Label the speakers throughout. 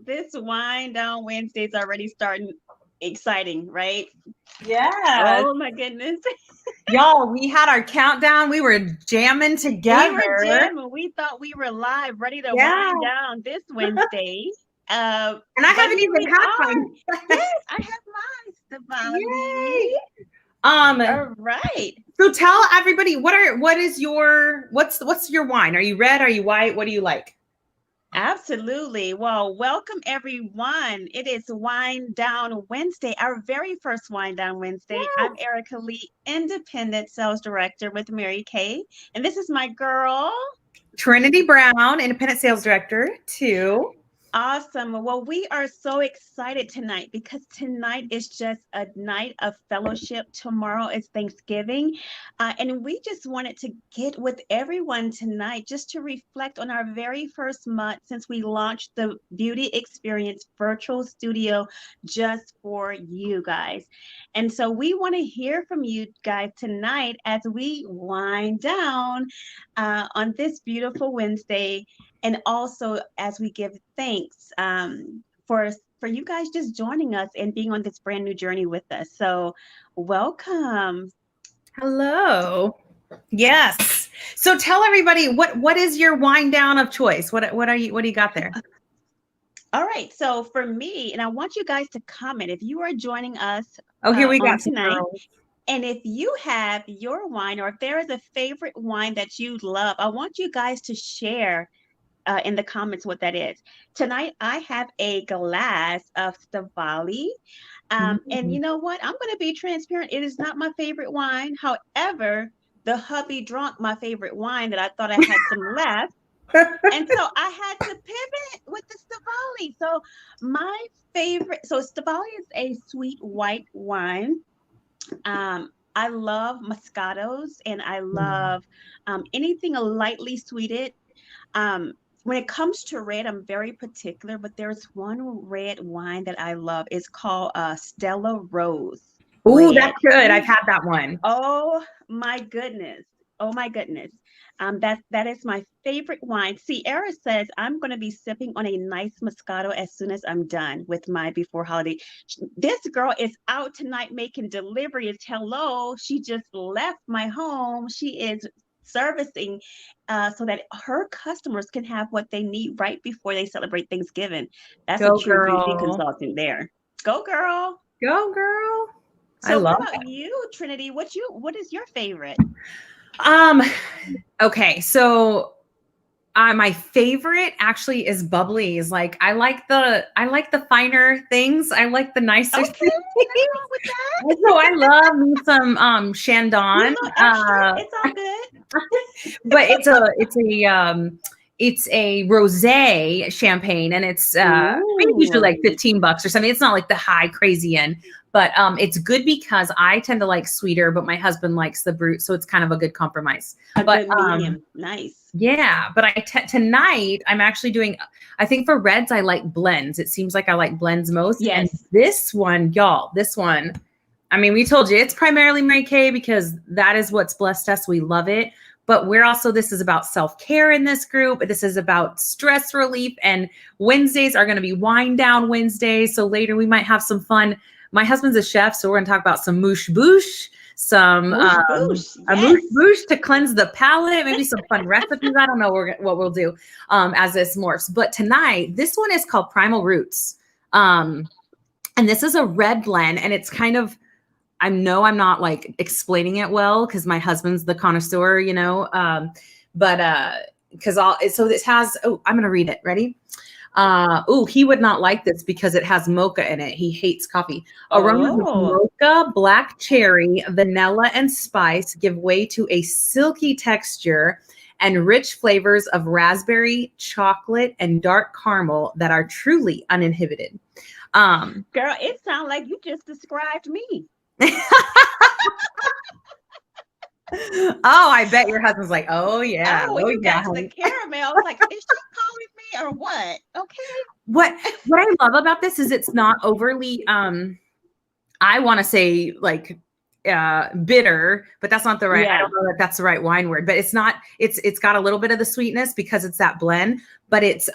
Speaker 1: this Wine Down Wednesday is already starting exciting, right?
Speaker 2: Yeah.
Speaker 1: Oh my goodness.
Speaker 2: Y'all, we had our countdown. We were jamming together.
Speaker 1: We were jamming. We thought we were live, ready to
Speaker 2: Yeah.
Speaker 1: wind down this Wednesday.
Speaker 2: And I
Speaker 1: But
Speaker 2: haven't
Speaker 1: here
Speaker 2: even
Speaker 1: we
Speaker 2: had
Speaker 1: are.
Speaker 2: mine.
Speaker 1: Yes, I have mine, Stefani.
Speaker 2: Yay.
Speaker 1: All right.
Speaker 2: So tell everybody what's your wine? Are you red? Are you white? What do you like?
Speaker 1: Absolutely. Well, welcome everyone. It is Wine Down Wednesday, our very first Wine Down Wednesday. I'm Erica Lee, Independent Sales Director with Mary Kay. And this is my girl,
Speaker 2: Trinity Brown, Independent Sales Director, too.
Speaker 1: Awesome. Well, we are so excited tonight because tonight is just a night of fellowship. Tomorrow is Thanksgiving. And we just wanted to get with everyone tonight just to reflect on our very first month since we launched the Beauty Experience Virtual Studio just for you guys. And so we want to hear from you guys tonight as we wind down on this beautiful Wednesday, and also as we give thanks for you guys just joining us and being on this brand new journey with us. So welcome.
Speaker 2: Hello. Yes. So tell everybody what is your wine down of choice? What do you got there?
Speaker 1: All right. So for me, and I want you guys to comment if you are joining us
Speaker 2: Here we
Speaker 1: on
Speaker 2: got
Speaker 1: tonight.
Speaker 2: girls.
Speaker 1: And if you have your wine, or if there is a favorite wine that you love, I want you guys to share in the comments what that is. Tonight, I have a glass of Stavali. And you know what? I'm going to be transparent. It is not my favorite wine. However, the hubby drank my favorite wine that I thought I had some left. And so I had to pivot with the Stavali. So my favorite, so Stavali is a sweet white wine. I love Moscatos and I love anything lightly sweeted. When it comes to red, I'm very particular, but there's one red wine that I love. It's called Stella Rose.
Speaker 2: Oh, that's good. I've had that one.
Speaker 1: Oh my goodness. Oh my goodness. That is my favorite wine. Sierra says I'm going to be sipping on a nice Moscato as soon as I'm done with my before holiday. This girl is out tonight making deliveries. Hello, she just left my home. She is servicing so that her customers can have what they need right before they celebrate Thanksgiving. That's
Speaker 2: Go,
Speaker 1: a true
Speaker 2: girl.
Speaker 1: beauty consultant there. Go, girl.
Speaker 2: Go, girl.
Speaker 1: So what about you, Trinity? What is your favorite?
Speaker 2: Okay, so my favorite actually is bubblies. Like I like the finer things. I like the nicer things.
Speaker 1: With that.
Speaker 2: So I love me some Chandon.
Speaker 1: It's all good.
Speaker 2: But it's a rosé champagne, and it's usually like $15 or something. It's not like the high crazy end, but it's good because I tend to like sweeter, but my husband likes the brut, so it's kind of a good compromise.
Speaker 1: Good medium, nice.
Speaker 2: Yeah, but tonight I'm actually doing. I think for reds I like blends. It seems like I like blends most.
Speaker 1: Yes.
Speaker 2: And this one, y'all, this one. I mean, we told you it's primarily Mary Kay because that is what's blessed us. We love it. But this is about self-care in this group. This is about stress relief. And Wednesdays are going to be wind down Wednesdays. So later we might have some fun. My husband's a chef, so we're going to talk about some mouche bouche, some mouche bouche to cleanse the palate, maybe some fun recipes. I don't know what we'll do as this morphs. But tonight, this one is called Primal Roots. And this is a red blend, and it's kind of, I know I'm not like explaining it well because my husband's the connoisseur, so this has, I'm going to read it. Ready? He would not like this because it has mocha in it. He hates coffee. Aromas of mocha, black cherry, vanilla, and spice give way to a silky texture and rich flavors of raspberry, chocolate, and dark caramel that are truly uninhibited.
Speaker 1: Girl, it sounds like you just described me.
Speaker 2: I bet your husband's like, oh yeah.
Speaker 1: When you got to the caramel, I was like, is she calling me or what? Okay.
Speaker 2: What I love about this is it's not overly I want to say like bitter, but that's not the right, I
Speaker 1: Yeah.
Speaker 2: don't know that that's the right wine word, but it's not, it's got a little bit of the sweetness because it's that blend, but it's,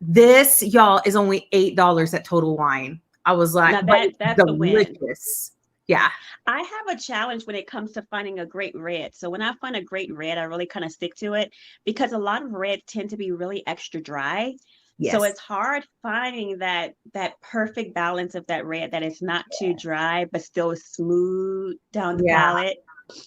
Speaker 2: this y'all is only $8 at Total Wine. I was like,
Speaker 1: Now
Speaker 2: but it's
Speaker 1: that's a win.
Speaker 2: delicious. Yeah.
Speaker 1: I have a challenge when it comes to finding a great red. So when I find a great red, I really kind of stick to it because a lot of reds tend to be really extra dry. So
Speaker 2: Yes.
Speaker 1: it's hard finding that perfect balance of that red that is not too dry but still smooth down the
Speaker 2: Yeah.
Speaker 1: palate.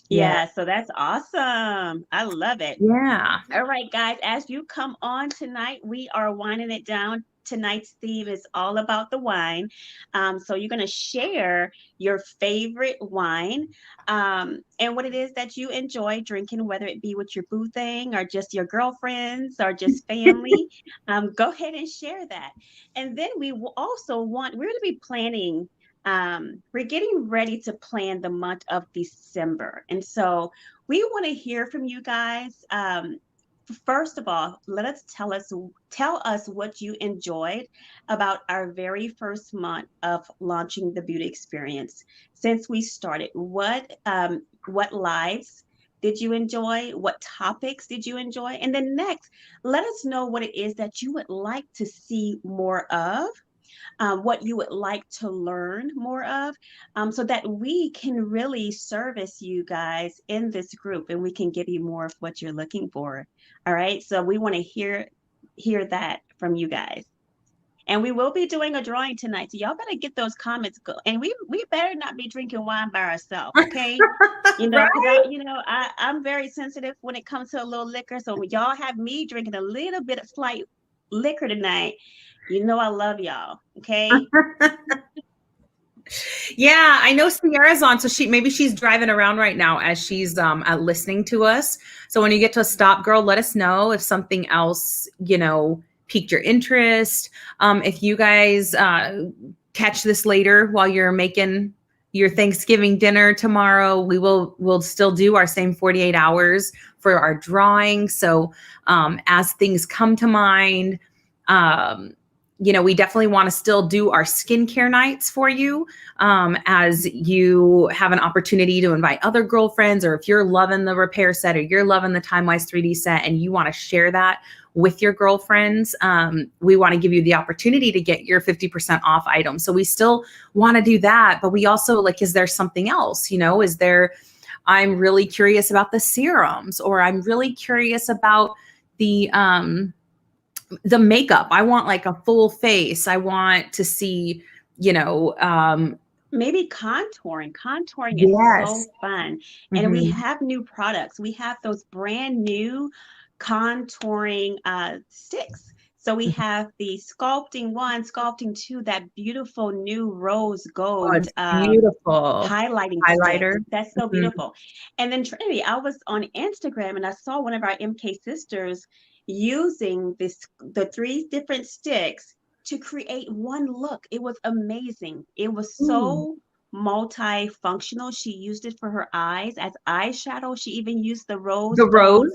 Speaker 2: Yeah.
Speaker 1: Yeah, so that's awesome. I love it.
Speaker 2: Yeah.
Speaker 1: All right, guys, as you come on tonight, we are winding it down. Tonight's theme is all about the wine. So you're going to share your favorite wine and what it is that you enjoy drinking, whether it be with your boo thing or just your girlfriends or just family. Go ahead and share that. And then we will also we're going to be planning. We're getting ready to plan the month of December. And so we want to hear from you guys. First of all, tell us what you enjoyed about our very first month of launching the beauty experience since we started. What lives did you enjoy? What topics did you enjoy? And then next, let us know what it is that you would like to see more of, what you would like to learn more of, so that we can really service you guys in this group and we can give you more of what you're looking for. All right. So we want to hear that from you guys. And we will be doing a drawing tonight. So y'all better get those comments go. And we better not be drinking wine by ourselves, okay? Because
Speaker 2: Right?
Speaker 1: I'm very sensitive when it comes to a little liquor. So when y'all have me drinking a little bit of slight liquor tonight, I love y'all. Okay.
Speaker 2: Yeah, I know Sierra's on, so maybe she's driving around right now as she's listening to us. So when you get to a stop, girl, let us know if something else, piqued your interest. If you guys catch this later while you're making your Thanksgiving dinner tomorrow, we'll still do our same 48 hours for our drawing. So as things come to mind, we definitely want to still do our skincare nights for you, as you have an opportunity to invite other girlfriends, or if you're loving the repair set or you're loving the TimeWise 3D set and you want to share that with your girlfriends, we want to give you the opportunity to get your 50% off items. So we still want to do that, but we also is there something else, I'm really curious about the serums, or I'm really curious about the makeup. I want a full face. I want to see,
Speaker 1: Maybe contouring. Contouring is
Speaker 2: yes.
Speaker 1: so fun. And we have new products. We have those brand new contouring sticks. So we have the Sculpting 1, Sculpting 2, that beautiful new rose gold
Speaker 2: beautiful
Speaker 1: highlighting
Speaker 2: highlighter.
Speaker 1: stick. That's so beautiful. And then Trinity, I was on Instagram and I saw one of our MK sisters using the 3 different sticks to create one look. It was amazing. It was so multifunctional. She used it for her eyes as eyeshadow. She even used the rose gold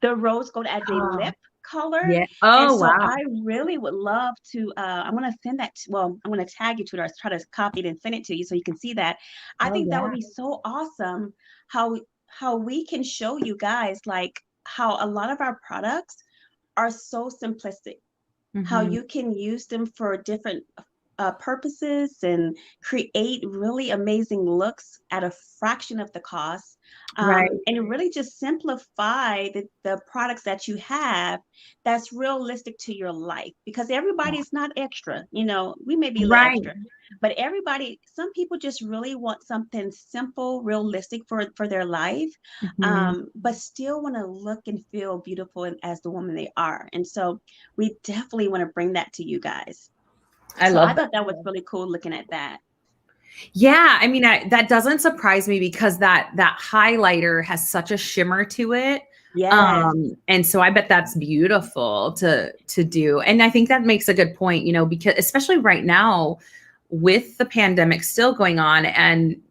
Speaker 1: as a lip color.
Speaker 2: Yeah. Oh,
Speaker 1: and so
Speaker 2: wow.
Speaker 1: I really would love to, I'm going to send that, I'm going to tag you to it, or try to copy it and send it to you so you can see that. I think that would be so awesome, how we can show you guys how a lot of our products are so simplistic, how you can use them for different purposes and create really amazing looks at a fraction of the cost,
Speaker 2: right.
Speaker 1: and really just simplify the products that you have that's realistic to your life, because everybody is not extra. We may be a little extra, but some people just really want something simple, realistic for their life, but still want to look and feel beautiful as the woman they are. And so we definitely want to bring that to you guys. I thought that was really cool looking at that.
Speaker 2: Yeah, I mean, that doesn't surprise me because that highlighter has such a shimmer to it.
Speaker 1: Yes.
Speaker 2: And so I bet that's beautiful to do. And I think that makes a good point, because especially right now with the pandemic still going on, and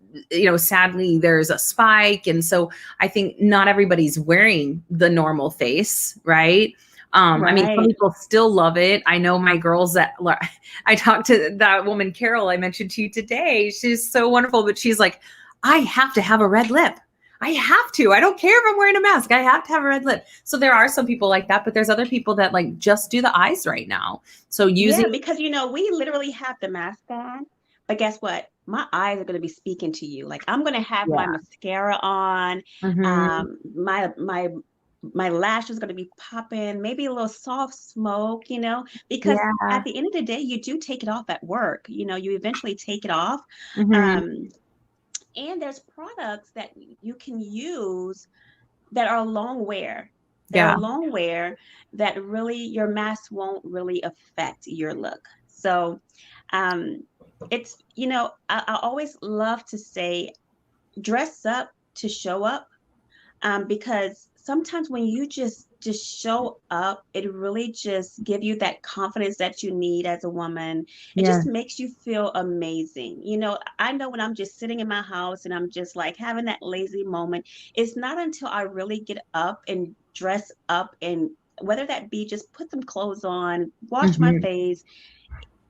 Speaker 2: sadly there's a spike, and so I think not everybody's wearing the normal face, right? I mean, some people still love it. I know my girls I talked to that woman, Carol, I mentioned to you today. She's so wonderful, but she's like, I have to have a red lip. I have to. I don't care if I'm wearing a mask. I have to have a red lip. So there are some people like that, but there's other people that like just do the eyes right now. So
Speaker 1: Yeah,
Speaker 2: using,
Speaker 1: because we literally have the mask on, but guess what? My eyes are going to be speaking to you. Like I'm going to have my
Speaker 2: yeah.
Speaker 1: mascara on,
Speaker 2: Mhm.
Speaker 1: my lash is going to be popping, maybe a little soft smoke, because
Speaker 2: Yeah.
Speaker 1: at the end of the day, you do take it off at work. You eventually take it off.
Speaker 2: Mhm.
Speaker 1: Um, and there's products that you can use that are long wear. They're
Speaker 2: Yeah.
Speaker 1: long wear that really your mask won't really affect your look. So um, it's, I always love to say dress up to show up, because sometimes when you just show up, it really just give you that confidence that you need as a woman. It
Speaker 2: Yeah.
Speaker 1: just makes you feel amazing. I know when I'm just sitting in my house and I'm just like having that lazy moment, it's not until I really get up and dress up, and whether that be just put some clothes on, wash my
Speaker 2: Mhm.
Speaker 1: face,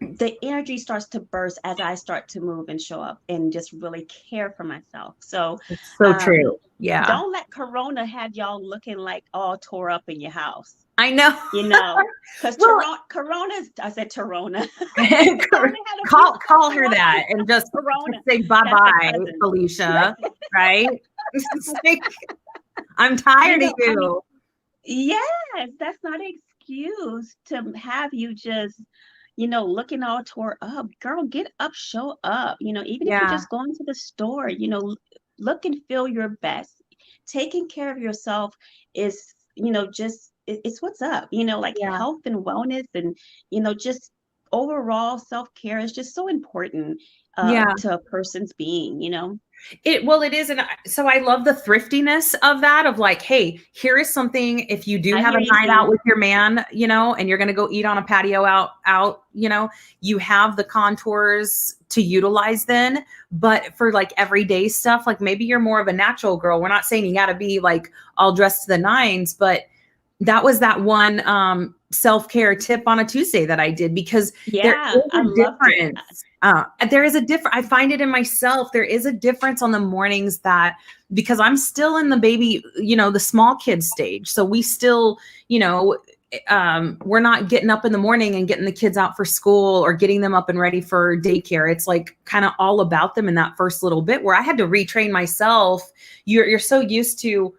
Speaker 1: the energy starts to burst as I start to move and show up and just really care for myself. So
Speaker 2: It's so
Speaker 1: um,
Speaker 2: true. Yeah.
Speaker 1: don't let Corona have y'all looking like all tore up in your house,
Speaker 2: I know.
Speaker 1: because
Speaker 2: Well,
Speaker 1: Corona's, I said Corona. Corona had a piece of
Speaker 2: call her
Speaker 1: Corona.
Speaker 2: that and just
Speaker 1: Corona,
Speaker 2: say
Speaker 1: that's the
Speaker 2: bye-bye,
Speaker 1: cousin.
Speaker 2: Felicia. Right? It's like, I'm tired of
Speaker 1: I mean,
Speaker 2: you.
Speaker 1: yes, that's not an excuse to have you just, looking all tore up. Girl, get up, show up. Even if you're
Speaker 2: Yeah.
Speaker 1: just going to the store, look and feel your best. Taking care of yourself is, just it's what's up, like
Speaker 2: Yeah.
Speaker 1: health and wellness, and, just overall self-care is just so important
Speaker 2: Yeah.
Speaker 1: to a person's being.
Speaker 2: It is. And so I love the thriftiness of that, of like, hey, here is something. If you do
Speaker 1: I
Speaker 2: have
Speaker 1: hear
Speaker 2: a
Speaker 1: you,
Speaker 2: night out
Speaker 1: Queen.
Speaker 2: with your man, and you're going to go eat on a patio out, you have the contours to utilize then. But for like everyday stuff, like maybe you're more of a natural girl. We're not saying you got to be like all dressed to the nines, but that was that one self-care tip on a Tuesday that I did, because there
Speaker 1: Yeah,
Speaker 2: is
Speaker 1: I
Speaker 2: a
Speaker 1: loved it.
Speaker 2: difference. There is a difference. I find it in myself. There is a difference on the mornings that, because I'm still in the baby, the small kid stage. So we still, we're not getting up in the morning and getting the kids out for school or getting them up and ready for daycare. It's like kind of all about them in that first little bit where I had to retrain myself. You're so used to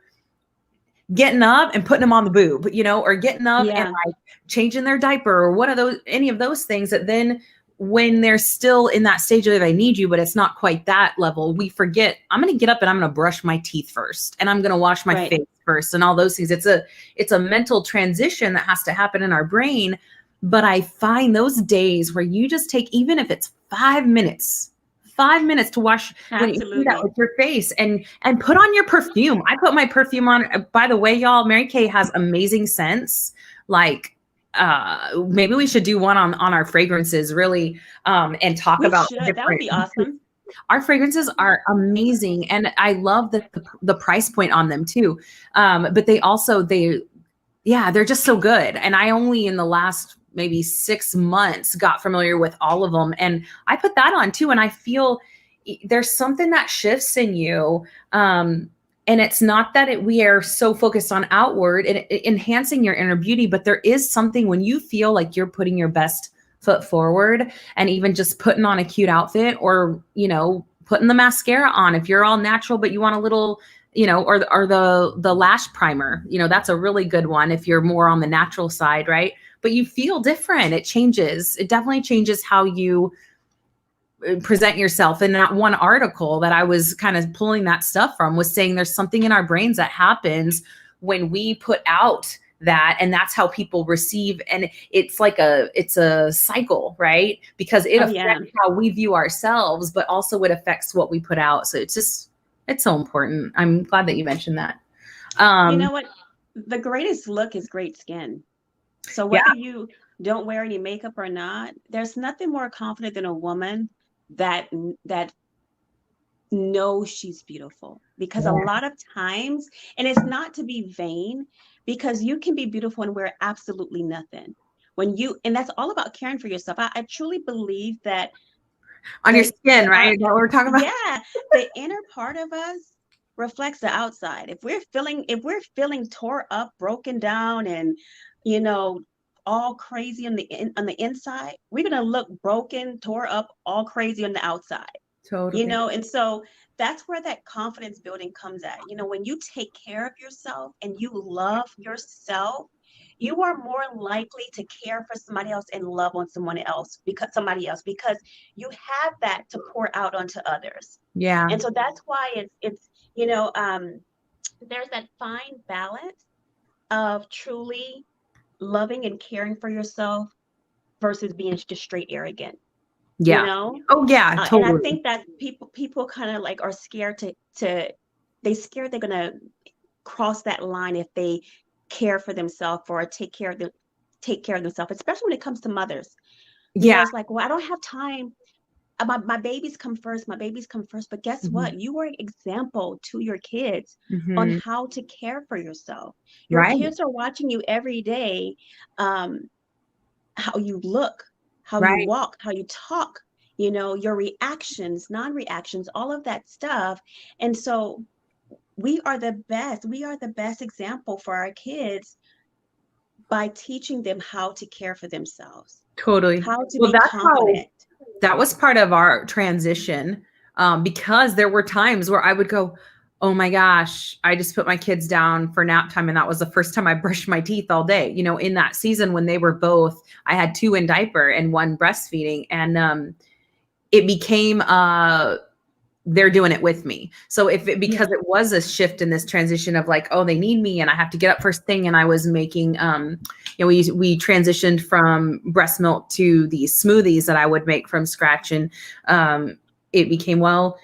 Speaker 2: getting up and putting them on the boob, or getting up and
Speaker 1: Yeah,
Speaker 2: like changing their diaper or any of those things, that then when they're still in that stage where they need you, but it's not quite that level, we forget, I'm going to get up and I'm going to brush my teeth first and I'm going to wash my
Speaker 1: right.
Speaker 2: face first and all those things. It's a mental transition that has to happen in our brain. But I find those days where you just take, even if it's 5 minutes to wash, when you do that
Speaker 1: Absolutely.
Speaker 2: with your face, and put on your perfume. I put my perfume on. By the way, y'all, Mary Kay has amazing scents. Like, maybe we should do one on our fragrances, really, and talk
Speaker 1: We
Speaker 2: about
Speaker 1: should. That would
Speaker 2: different.
Speaker 1: be awesome.
Speaker 2: Our fragrances are amazing, and I love the price point on them too. But they're just so good. And I only in the last maybe 6 months got familiar with all of them. And I put that on too. And I feel there's something that shifts in you. And it's not that we are so focused on outward and enhancing your inner beauty, but there is something when you feel like you're putting your best foot forward, and even just putting on a cute outfit, or, putting the mascara on if you're all natural, but you want a little, or the lash primer, that's a really good one if you're more on the natural side, right? But you feel different. It definitely changes how you present yourself. And that one article that I was kind of pulling that stuff from was saying there's something in our brains that happens when we put out that, and that's how people receive. And it's a cycle, right? Because it
Speaker 1: Oh, yeah.
Speaker 2: affects how we view ourselves, but also it affects what we put out. So it's so important. I'm glad that you mentioned that.
Speaker 1: You
Speaker 2: Um,
Speaker 1: know what? The greatest look is great skin. So
Speaker 2: yeah,
Speaker 1: whether you don't wear any makeup or not, there's nothing more confident than a woman that that knows she's beautiful. Because a
Speaker 2: yeah,
Speaker 1: lot of times, and it's not to be vain, because you can be beautiful and wear absolutely nothing. And that's all about caring for yourself. I truly believe that
Speaker 2: On your
Speaker 1: The,
Speaker 2: skin,
Speaker 1: the
Speaker 2: right? Is that what we're talking about?
Speaker 1: yeah, the inner part of us reflects the outside. If we're feeling tore up, broken down, and you know, all crazy on the inside, we're gonna look broken, tore up, all crazy on the outside.
Speaker 2: Totally.
Speaker 1: And so that's where that confidence building comes at. When you take care of yourself and you love yourself, you are more likely to care for somebody else and love on somebody else because you have that to pour out onto others.
Speaker 2: Yeah.
Speaker 1: And so that's why it's you know there's that fine balance of truly loving and caring for yourself versus being just straight arrogant you
Speaker 2: Yeah.
Speaker 1: know
Speaker 2: Oh yeah,
Speaker 1: and I
Speaker 2: totally.
Speaker 1: think that people kind of like are scared to they scared they're gonna cross that line if they care for themselves or take care of themselves, especially when it comes to mothers.
Speaker 2: Yeah.
Speaker 1: It's like, well, I don't have time. My babies come first. My babies come first. But guess
Speaker 2: Mhm.
Speaker 1: what? You are an example to your kids on
Speaker 2: Mhm.
Speaker 1: how to care for yourself. Your
Speaker 2: Right.
Speaker 1: kids are watching you every day, um, how you look, how you
Speaker 2: Right.
Speaker 1: walk, how you talk, your reactions, non-reactions, all of that stuff. And so we are the best. We are the best example for our kids by teaching them how to care for themselves,
Speaker 2: Totally.
Speaker 1: how to
Speaker 2: Well,
Speaker 1: be
Speaker 2: that's how
Speaker 1: confident.
Speaker 2: that was part of our transition, because there were times where I would go, oh my gosh, I just put my kids down for nap time. And that was the first time I brushed my teeth all day. In that season when they were both, I had two in diaper and one breastfeeding. And it became they're doing it with me. So because it was a shift in this transition of like, oh, they need me and I have to get up first thing. And I was making, we transitioned from breast milk to these smoothies that I would make from scratch. And it became, well,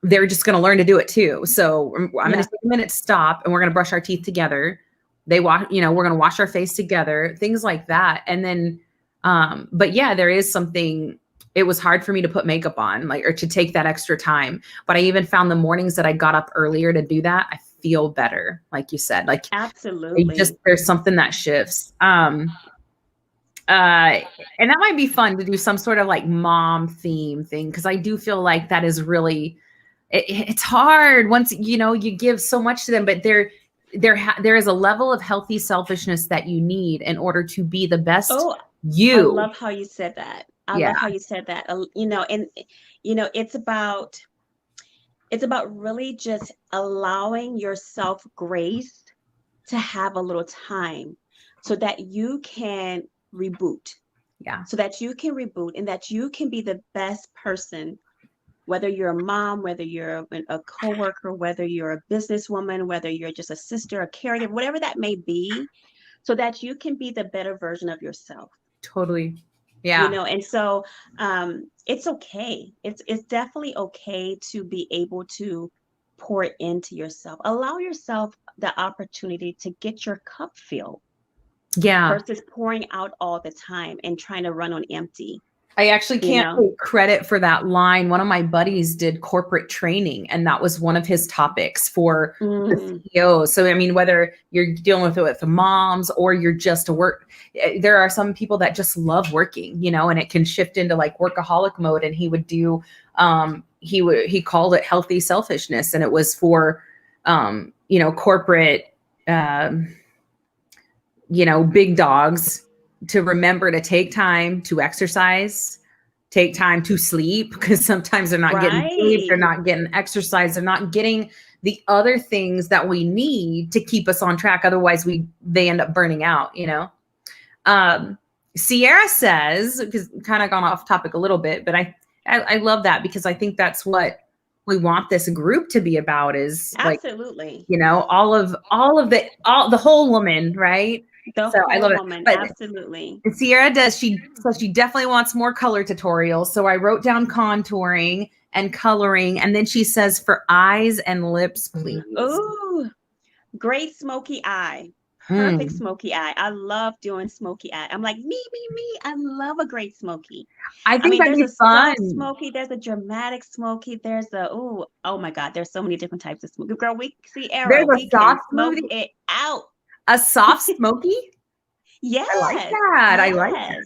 Speaker 2: they're just going to learn to do it too. So I'm going to take a minute, stop, and we're going to brush our teeth together. We're going to wash our face together, things like that. And then, but yeah, there is something. It was hard for me to put makeup on, or to take that extra time. But I even found the mornings that I got up earlier to do that, I feel better. Like you said,
Speaker 1: Absolutely.
Speaker 2: there's something that shifts. And that might be fun to do some sort of like mom theme thing. Cause I do feel like that is really, it's hard once, you give so much to them, but there is a level of healthy selfishness that you need in order to be the best
Speaker 1: I love how you said that. I
Speaker 2: Yeah.
Speaker 1: love how you said that. And it's about really just allowing yourself grace to have a little time so that you can reboot.
Speaker 2: Yeah.
Speaker 1: So that you can reboot and that you can be the best person, whether you're a mom, whether you're a coworker, whether you're a businesswoman, whether you're just a sister, a caregiver, whatever that may be, so that you can be the better version of yourself.
Speaker 2: Totally. Yeah.
Speaker 1: And so it's okay. It's definitely okay to be able to pour into yourself. Allow yourself the opportunity to get your cup filled.
Speaker 2: Yeah.
Speaker 1: Versus pouring out all the time and trying to run on empty.
Speaker 2: I actually can't take credit for that line. One of my buddies did corporate training, and that was one of his topics for the CEO. So, I mean, whether you're dealing with it with the moms or you're just there are some people that just love working, and it can shift into like workaholic mode. And he would do, he called it healthy selfishness. And it was for, corporate, big dogs to remember to take time to exercise, take time to sleep, because sometimes they're not getting sleep, they're not getting exercise, they're not getting the other things that we need to keep us on track. Otherwise they end up burning out, Sierra says, because kind of gone off topic a little bit, but I love that because I think that's what we want this group to be about is
Speaker 1: absolutely,
Speaker 2: all the whole woman, right? I love
Speaker 1: woman,
Speaker 2: it.
Speaker 1: Absolutely.
Speaker 2: Sierra she definitely wants more color tutorials. So I wrote down contouring and coloring. And then she says for eyes and lips, please.
Speaker 1: Ooh, great smoky eye. Perfect smoky eye. I love doing smoky eye. I'm like, me. I love a great smoky.
Speaker 2: I think that'd
Speaker 1: there's
Speaker 2: be
Speaker 1: a
Speaker 2: fun.
Speaker 1: soft smoky, there's a dramatic smoky, there's oh my God, there's so many different types of smoky. Girl, we see Arrow. We can smoke it out.
Speaker 2: A soft smoky?
Speaker 1: Yes.
Speaker 2: I like that.
Speaker 1: Yes.
Speaker 2: I like that.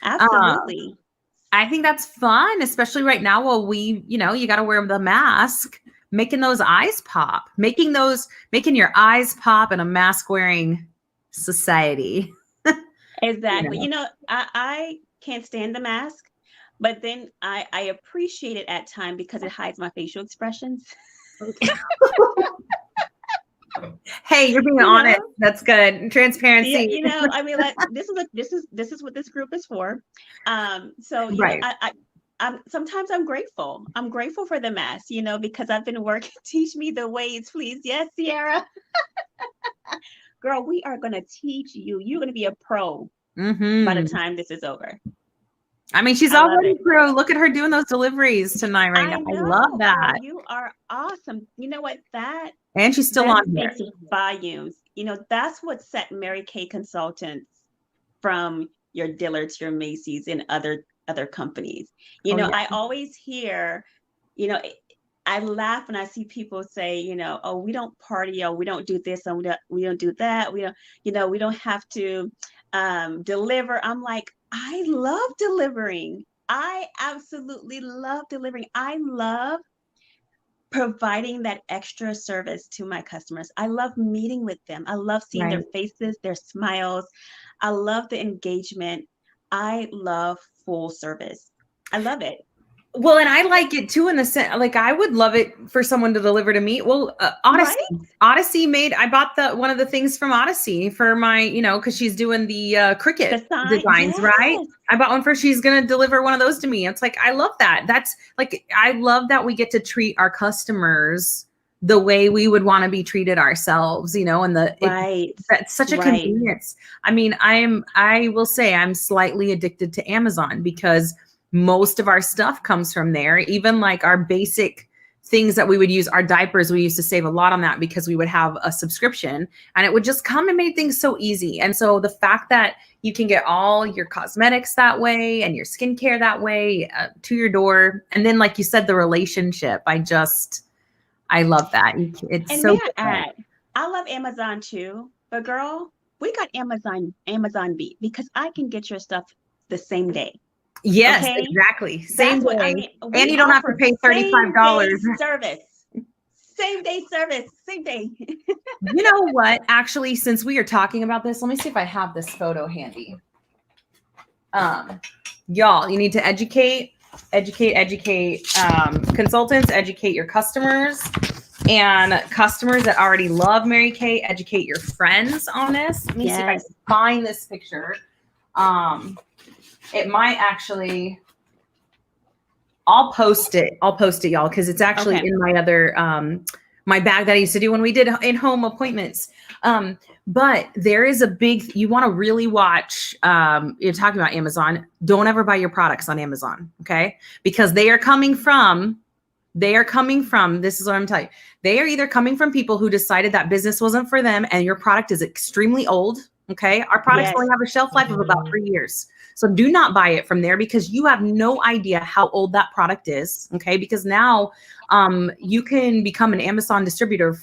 Speaker 1: Absolutely.
Speaker 2: I think that's fun, especially right now while you got to wear the mask, making those eyes pop, making your eyes pop in a mask wearing society.
Speaker 1: Exactly. I can't stand the mask, but then I appreciate it at time because it hides my facial expressions.
Speaker 2: Hey, you're being honest. That's good. Transparency.
Speaker 1: Yeah, I mean, like this is what this group is for. So
Speaker 2: Right.
Speaker 1: I'm sometimes I'm grateful. I'm grateful for the mask, because I've been working. Teach me the ways, please. Yes, Sierra. Girl, we are gonna teach you. You're gonna be a pro by the time this is over.
Speaker 2: I mean, she's already pro. Look at her doing those deliveries tonight right now. I love that.
Speaker 1: Girl, you are awesome. You know what?
Speaker 2: And she's still on here.
Speaker 1: Volumes. That's what set Mary Kay Consultants from your Dillard's, your Macy's, and other companies. I always hear, I laugh when I see people say, oh, we don't party, oh, we don't do this, and we don't do that. We don't have to deliver. I'm like, I love delivering. I absolutely love delivering. I love providing that extra service to my customers. I love meeting with them. I love seeing their faces, their smiles. I love the engagement. I love full service. I love it.
Speaker 2: Well, and I like it too in the sense, like I would love it for someone to deliver to me. Well, Odyssey I bought one of the things from Odyssey for my, cause she's doing the Cricut designs, right? I bought one for, she's going to deliver one of those to me. It's like, I love that. That's like, I love that we get to treat our customers the way we would want to be treated ourselves, and that's such a convenience. I mean, I will say I'm slightly addicted to Amazon because most of our stuff comes from there. Even like our basic things that we would use, our diapers, we used to save a lot on that because we would have a subscription and it would just come and made things so easy. And so the fact that you can get all your cosmetics that way and your skincare that way to your door. And then, like you said, the relationship, I love that. It's and so
Speaker 1: I love Amazon too, but girl, we got Amazon Beat because I can get your stuff the same day.
Speaker 2: Yes, exactly. Same day. I mean, and you don't have to pay $35.
Speaker 1: Same day service. Same day.
Speaker 2: You know what? Actually, since we are talking about this, let me see if I have this photo handy. Y'all, you need to educate. Consultants, educate your customers. And customers that already love Mary Kay, educate your friends on this. Let me see if I can find this picture. It might actually, I'll post it, y'all, because it's actually in my other, my bag that I used to do when we did in-home appointments. But there is you want to really watch, you're talking about Amazon. Don't ever buy your products on Amazon, okay? Because they are coming from, this is what I'm telling you. They are either coming from people who decided that business wasn't for them and your product is extremely old, okay? Our products only have a shelf life of about 3 years. So do not buy it from there because you have no idea how old that product is, okay? Because now you can become an Amazon distributor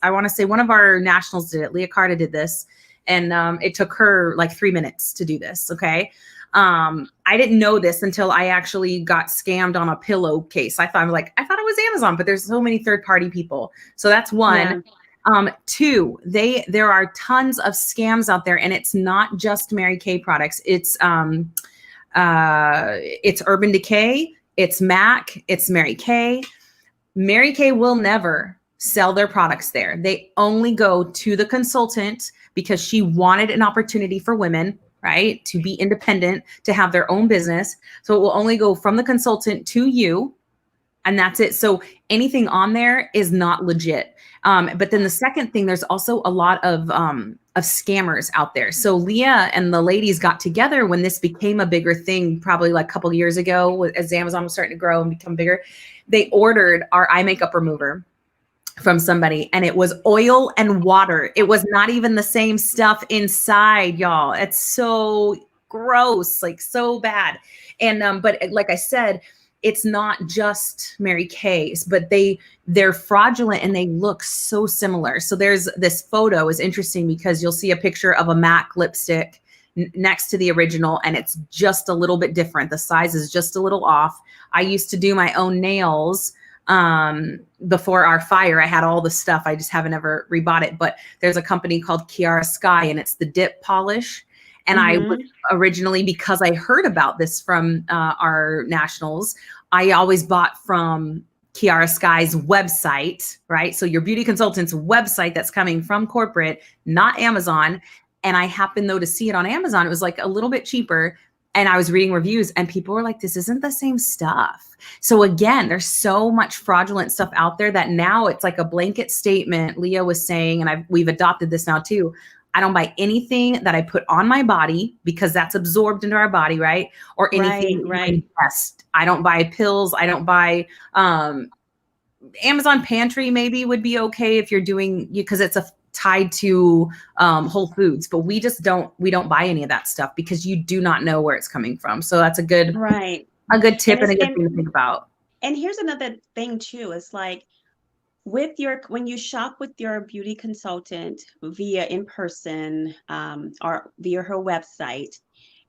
Speaker 2: I want to say one of our nationals did it. Leah Carta did this. And it took her like 3 minutes to do this, okay? I didn't know this until I actually got scammed on a pillowcase. I thought it was Amazon, but there's so many third-party people. So that's one. Yeah. Two, there are tons of scams out there, and it's not just Mary Kay products. It's Urban Decay, it's MAC, it's Mary Kay. Mary Kay will never sell their products there. They only go to the consultant because she wanted an opportunity for women, right, to be independent, to have their own business. So it will only go from the consultant to you, and that's it. So anything on there is not legit. But then the second thing, there's also a lot of scammers out there. So Leah and the ladies got together when this became a bigger thing, probably like a couple of years ago, as Amazon was starting to grow and become bigger. They ordered our eye makeup remover from somebody, and it was oil and water. It was not even the same stuff inside, y'all. It's so gross, like so bad. And but like I said, it's not just Mary Kay's, but they're fraudulent and they look so similar. So there's this photo is interesting because you'll see a picture of a MAC lipstick next to the original, and it's just a little bit different. The size is just a little off. I used to do my own nails before our fire. I had all the stuff. I just haven't ever rebought it, but there's a company called Kiara Sky, and it's the dip polish. And I was originally, because I heard about this from our nationals, I always bought from Kiara Sky's website, right? So your beauty consultant's website that's coming from corporate, not Amazon. And I happened though to see it on Amazon. It was like a little bit cheaper. And I was reading reviews and people were like, this isn't the same stuff. So again, there's so much fraudulent stuff out there that now it's like a blanket statement. Leah was saying, and we've adopted this now too. I don't buy anything that I put on my body because that's absorbed into our body, right? Or anything right. I don't buy pills. I don't buy Amazon Pantry maybe would be okay if you're doing, because it's tied to Whole Foods, but we don't buy any of that stuff because you do not know where it's coming from. So that's a good tip and a good thing to think about.
Speaker 1: And here's another thing too. It's like, when you shop with your beauty consultant via in person or via her website,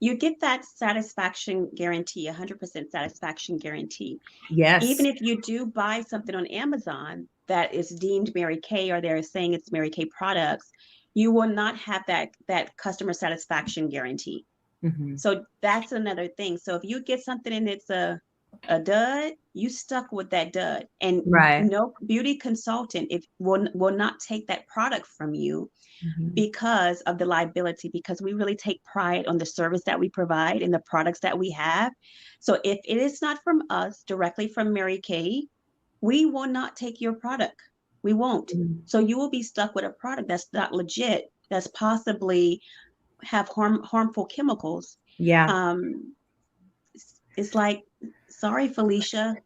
Speaker 1: you get that satisfaction guarantee, 100% satisfaction guarantee.
Speaker 2: Yes.
Speaker 1: Even if you do buy something on Amazon that is deemed Mary Kay, or they're saying it's Mary Kay products, you will not have that customer satisfaction guarantee. So that's another thing. So if you get something and it's a dud, you stuck with that dud, and no beauty consultant will not take that product from you because of the liability, because we really take pride on the service that we provide and the products that we have. So if it is not from us, directly from Mary Kay, we will not take your product. We won't. So you will be stuck with a product that's not legit, that's possibly have harmful chemicals.
Speaker 2: Yeah.
Speaker 1: It's like, sorry, Felicia,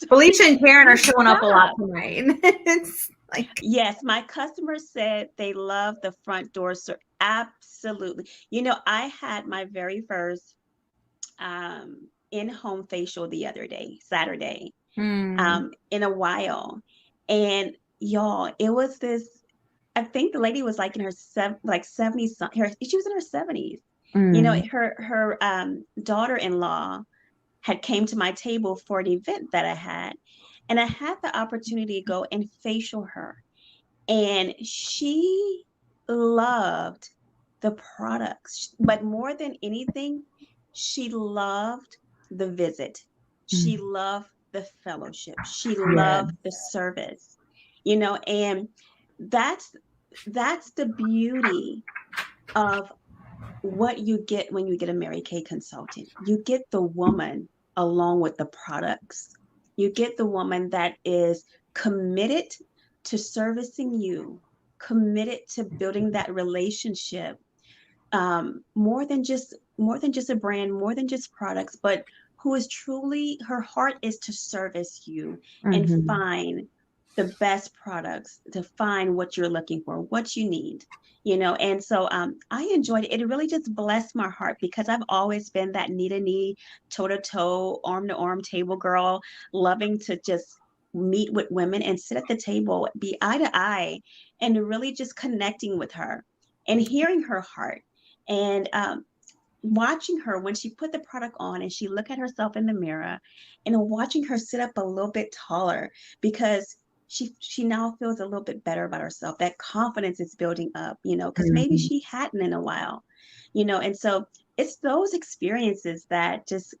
Speaker 2: Felicia and Karen are showing up a lot tonight. It's like,
Speaker 1: yes, my customers said they love the front door. Absolutely. I had my very first in-home facial the other day, Saturday, in a while. And y'all, it was this, I think the lady was like in her 70s, she was in her 70s. Her daughter-in-law had came to my table for an event that I had, and I had the opportunity to go and facial her, and she loved the products, but more than anything, she loved the visit. She loved the fellowship. She loved the service, and that's the beauty of what you get when you get a Mary Kay consultant. You get the woman along with the products. You get the woman that is committed to servicing you, committed to building that relationship, more than just a brand, more than just products, but who is truly, her heart is to service you and find the best products, to find what you're looking for, what you need, and so I enjoyed it. It really just blessed my heart, because I've always been that knee to knee, toe to toe, arm to arm table girl, loving to just meet with women and sit at the table, be eye to eye, and really just connecting with her and hearing her heart, and watching her when she put the product on and she looked at herself in the mirror, and watching her sit up a little bit taller, because she now feels a little bit better about herself. That confidence is building up, because maybe she hadn't in a while, and so it's those experiences that just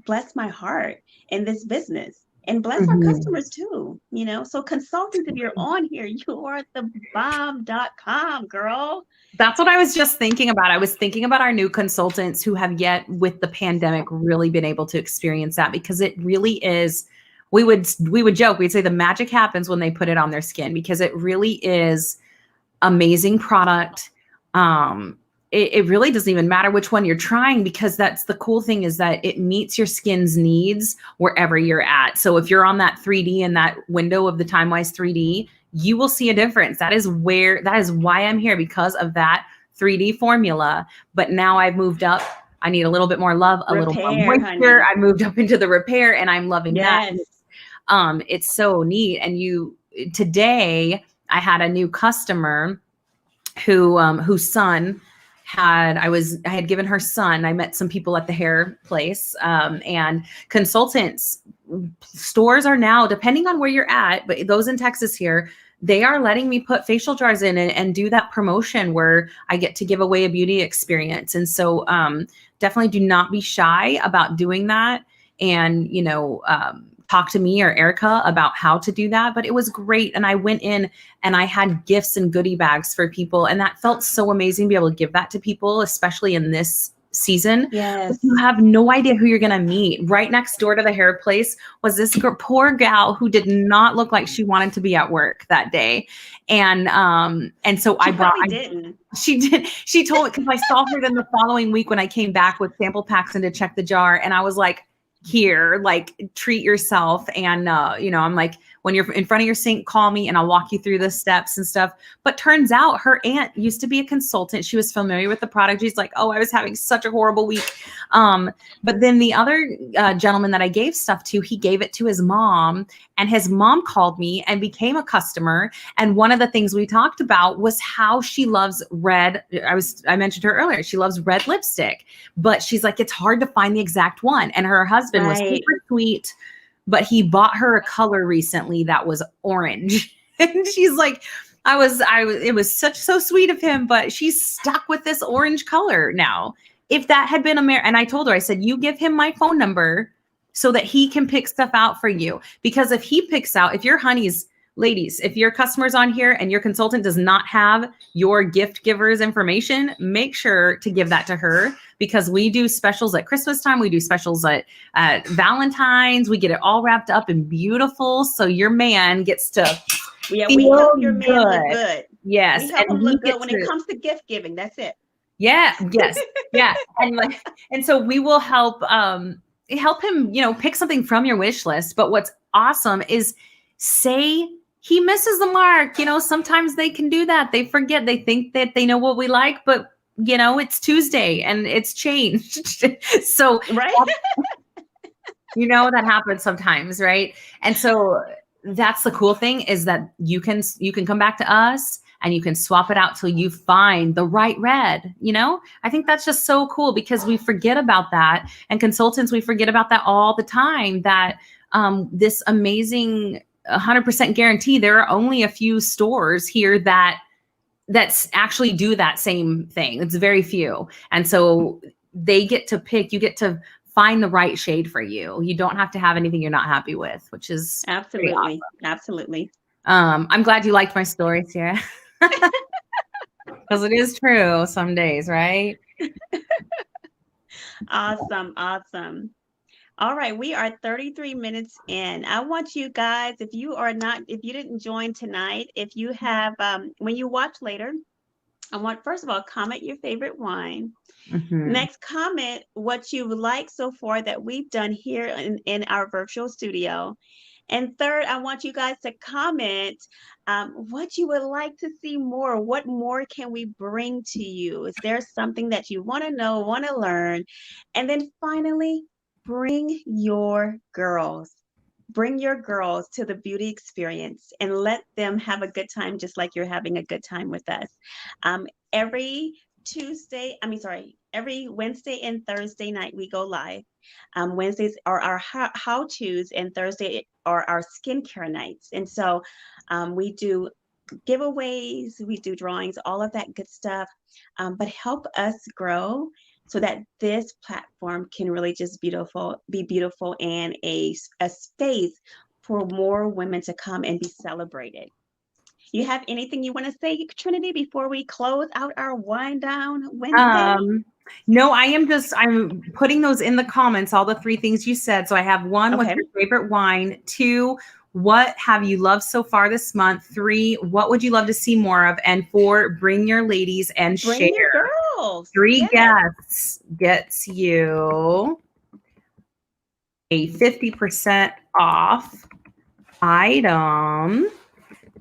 Speaker 1: bless my heart in this business, and bless our customers too, so consultants, if you're on here, you are the bomb.com, girl.
Speaker 2: That's what I was just thinking about. I was thinking about our new consultants who have yet with the pandemic really been able to experience that, because it really is, we would joke, we'd say the magic happens when they put it on their skin, because it really is amazing product. It really doesn't even matter which one you're trying, because that's the cool thing, is that it meets your skin's needs wherever you're at. So if you're on that 3D and that window of the TimeWise 3D, you will see a difference. That is why I'm here, because of that 3D formula. But now I've moved up. I need a little bit more love, a little more moisture. I moved up into the repair, and I'm loving that. It's so neat. And today I had a new customer whose son I had given her son. I met some people at the hair place, and consultants. Stores are now, depending on where you're at, but those in Texas here, they are letting me put facial jars in and do that promotion where I get to give away a beauty experience. And so definitely do not be shy about doing that. And, talk to me or Erica about how to do that. But it was great. And I went in and I had gifts and goodie bags for people. And that felt so amazing to be able to give that to people, especially in this season.
Speaker 1: Yes.
Speaker 2: You have no idea who you're going to meet. Right next door to the hair place was this poor gal who did not look like she wanted to be at work that day. And so she did. She told me, because I saw her then the following week when I came back with sample packs and to check the jar. And I was like, here, like, treat yourself. And, I'm like, when you're in front of your sink, call me and I'll walk you through the steps and stuff. But turns out her aunt used to be a consultant. She was familiar with the product. She's like, oh, I was having such a horrible week. But then the other gentleman that I gave stuff to, he gave it to his mom, and his mom called me and became a customer. And one of the things we talked about was how she loves red. I mentioned her earlier. She loves red lipstick, but she's like, it's hard to find the exact one. And her husband was super sweet, but he bought her a color recently that was orange. And she's like, it was so sweet of him, but she's stuck with this orange color now. If that had been and I told her, I said, you give him my phone number so that he can pick stuff out for you. Because if he picks out, if your honey's, ladies, if your customer's on here and your consultant does not have your gift giver's information, make sure to give that to her, because we do specials at Christmas time. We do specials at Valentine's. We get it all wrapped up and beautiful. So your man gets to
Speaker 1: we help your man look good.
Speaker 2: Yes.
Speaker 1: We help him look good when it comes to gift giving. That's it.
Speaker 2: Yeah. Yes. Yeah. And so we will help him, pick something from your wish list. But what's awesome is, say he misses the mark. Sometimes they can do that. They forget. They think that they know what we like, but it's Tuesday and it's changed. So,
Speaker 1: right.
Speaker 2: That happens sometimes. Right. And so that's the cool thing, is that you can come back to us and you can swap it out till you find the right red. I think that's just so cool, because we forget about that. And consultants, we forget about that all the time, that this amazing 100% guarantee, there are only a few stores here that's actually do that same thing. It's very few. And so they get to pick, you get to find the right shade for you. You don't have to have anything you're not happy with, which is
Speaker 1: absolutely
Speaker 2: awesome.
Speaker 1: Absolutely.
Speaker 2: I'm glad you liked my story, Sierra. Because it is true some days, right?
Speaker 1: Awesome. All right, we are 33 minutes in. I want you guys, if you didn't join tonight, if you have, when you watch later, I want, first of all, comment your favorite wine. Mm-hmm. Next, comment what you like so far that we've done here in our virtual studio. And third, I want you guys to comment what you would like to see more. What more can we bring to you? Is there something that you want to know, want to learn? And then finally, bring your girls to the beauty experience and let them have a good time, just like you're having a good time with us. Every Wednesday and Thursday night, we go live. Wednesdays are our how-tos and Thursday are our skincare nights. And so we do giveaways, we do drawings, all of that good stuff, but help us grow so that this platform can really just be beautiful and a space for more women to come and be celebrated. You have anything you want to say, Trinity, before we close out our wind down Wednesday?
Speaker 2: No, I'm putting those in the comments, all the 3 things you said. So I have 1, what's your favorite wine? 2, what have you loved so far this month? 3, what would you love to see more of? And 4, bring your ladies and
Speaker 1: bring
Speaker 2: share.
Speaker 1: Your girls.
Speaker 2: 3 guests gets you a 50% off item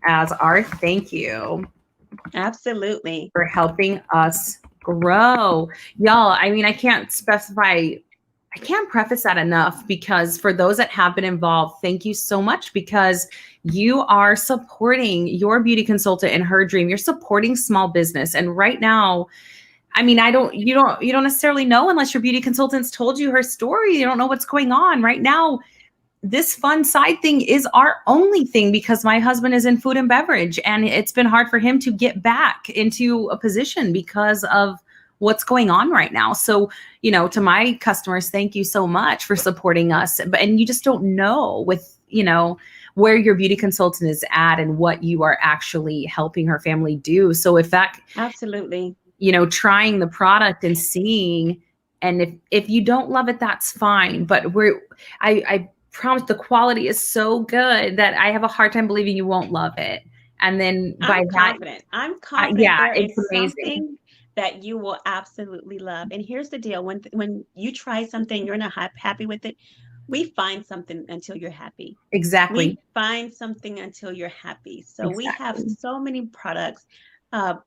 Speaker 2: as our thank you.
Speaker 1: Absolutely.
Speaker 2: For helping us grow. Y'all, I mean, I can't specify I can't preface that enough, because for those that have been involved, thank you so much, because you are supporting your beauty consultant in her dream. You're supporting small business. And right now, I mean, you don't necessarily know unless your beauty consultant's told you her story. You don't know what's going on right now. This fun side thing is our only thing, because my husband is in food and beverage, and it's been hard for him to get back into a position because of what's going on right now. So, to my customers, thank you so much for supporting us. And you just don't know with, where your beauty consultant is at and what you are actually helping her family do. So if that,
Speaker 1: absolutely,
Speaker 2: trying the product and seeing, and if you don't love it, that's fine. But I promise the quality is so good that I have a hard time believing you won't love it. And then
Speaker 1: I'm confident
Speaker 2: yeah,
Speaker 1: there
Speaker 2: it's
Speaker 1: is
Speaker 2: amazing.
Speaker 1: Something that you will absolutely love. And here's the deal. When you try something, you're not happy with it. We find something until you're happy.
Speaker 2: Exactly.
Speaker 1: We find something until you're happy. So we have so many products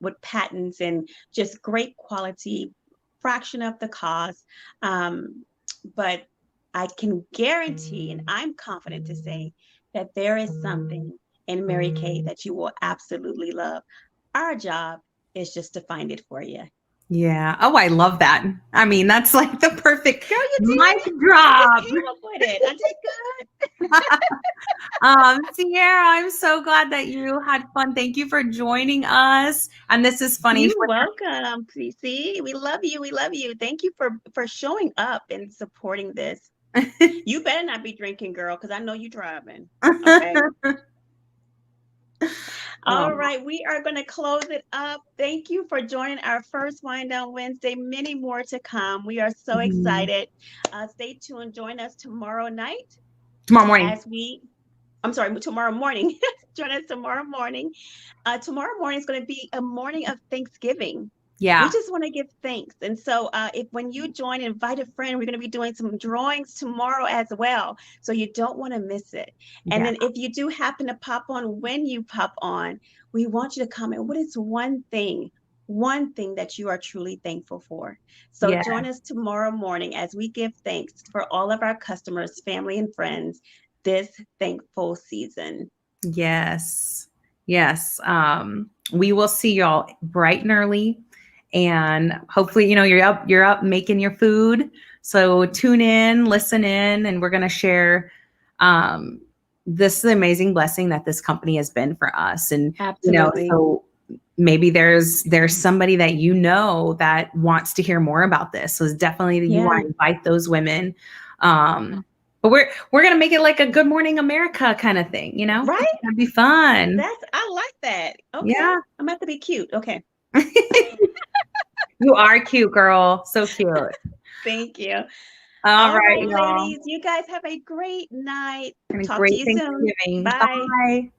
Speaker 1: with patents and just great quality, fraction of the cost. But I can guarantee, and I'm confident to say, that there is something in Mary Kay that you will absolutely love. Our job is just to find it for you.
Speaker 2: Yeah. Oh, I love that. I mean, that's like the perfect
Speaker 1: Girl, you did.
Speaker 2: mic drop.
Speaker 1: You came up with it. I did good.
Speaker 2: Sierra, I'm so glad that you had fun. Thank you for joining us. And this is funny.
Speaker 1: You're welcome. See, we love you. We love you. Thank you for showing up and supporting this. You better not be drinking, girl, because I know you're driving. Okay. All right, we are going to close it up. Thank you for joining our first Wine Down Wednesday. Many more to come. We are so excited. Stay tuned. Join us tomorrow night.
Speaker 2: Tomorrow morning.
Speaker 1: Tomorrow morning. Join us tomorrow morning. Tomorrow morning is going to be a morning of Thanksgiving.
Speaker 2: Yeah.
Speaker 1: We just want to give thanks. And so when you join, invite a friend. We're going to be doing some drawings tomorrow as well. So you don't want to miss it. And then if you do happen to pop on, when you pop on, we want you to comment, what is one thing that you are truly thankful for? So join us tomorrow morning as we give thanks for all of our customers, family, and friends this thankful season.
Speaker 2: Yes. Yes. We will see y'all bright and early. And hopefully, you're up making your food. So tune in, listen in, and we're going to share this amazing blessing that this company has been for us. And, so maybe there's somebody that that wants to hear more about this. So it's definitely you want to invite those women. But we're going to make it like a Good Morning America kind of thing,
Speaker 1: Right?
Speaker 2: That'd be fun.
Speaker 1: I like that. Okay.
Speaker 2: Yeah.
Speaker 1: I'm going to have to be cute. Okay.
Speaker 2: You are cute, girl. So cute.
Speaker 1: Thank you.
Speaker 2: All right,
Speaker 1: ladies. You guys have a great night.
Speaker 2: Talk to you soon.
Speaker 1: Bye.
Speaker 2: Bye.